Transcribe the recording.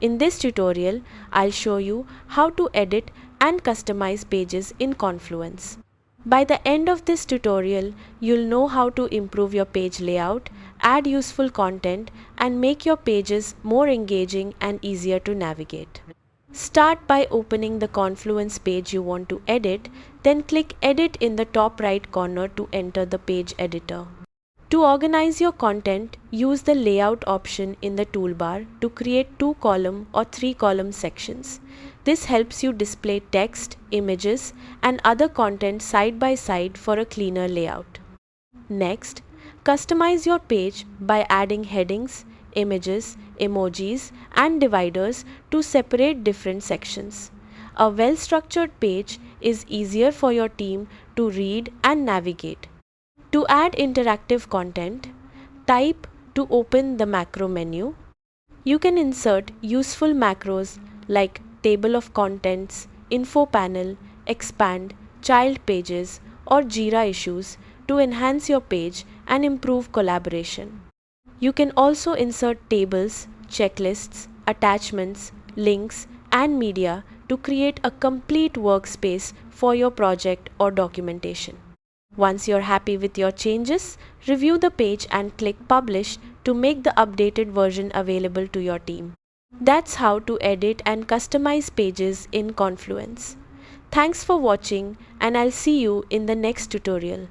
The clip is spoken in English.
In this tutorial, I'll show you how to edit and customize pages in Confluence. By the end of this tutorial, you'll know how to improve your page layout, add useful content, and make your pages more engaging and easier to navigate. Start by opening the Confluence page you want to edit, then click Edit in the top right corner to enter the page editor. To organize your content, use the Layout option in the toolbar to create 2-column or 3-column sections. This helps you display text, images, and other content side by side for a cleaner layout. Next, customize your page by adding headings, images, emojis, and dividers to separate different sections. A well-structured page is easier for your team to read and navigate. To add interactive content, type to open the macro menu. You can insert useful macros like table of contents, info panel, expand, child pages, or Jira issues to enhance your page and improve collaboration. You can also insert tables, checklists, attachments, links, and media to create a complete workspace for your project or documentation. Once you're happy with your changes, review the page and click Publish to make the updated version available to your team. That's how to edit and customize pages in Confluence. Thanks for watching, and I'll see you in the next tutorial.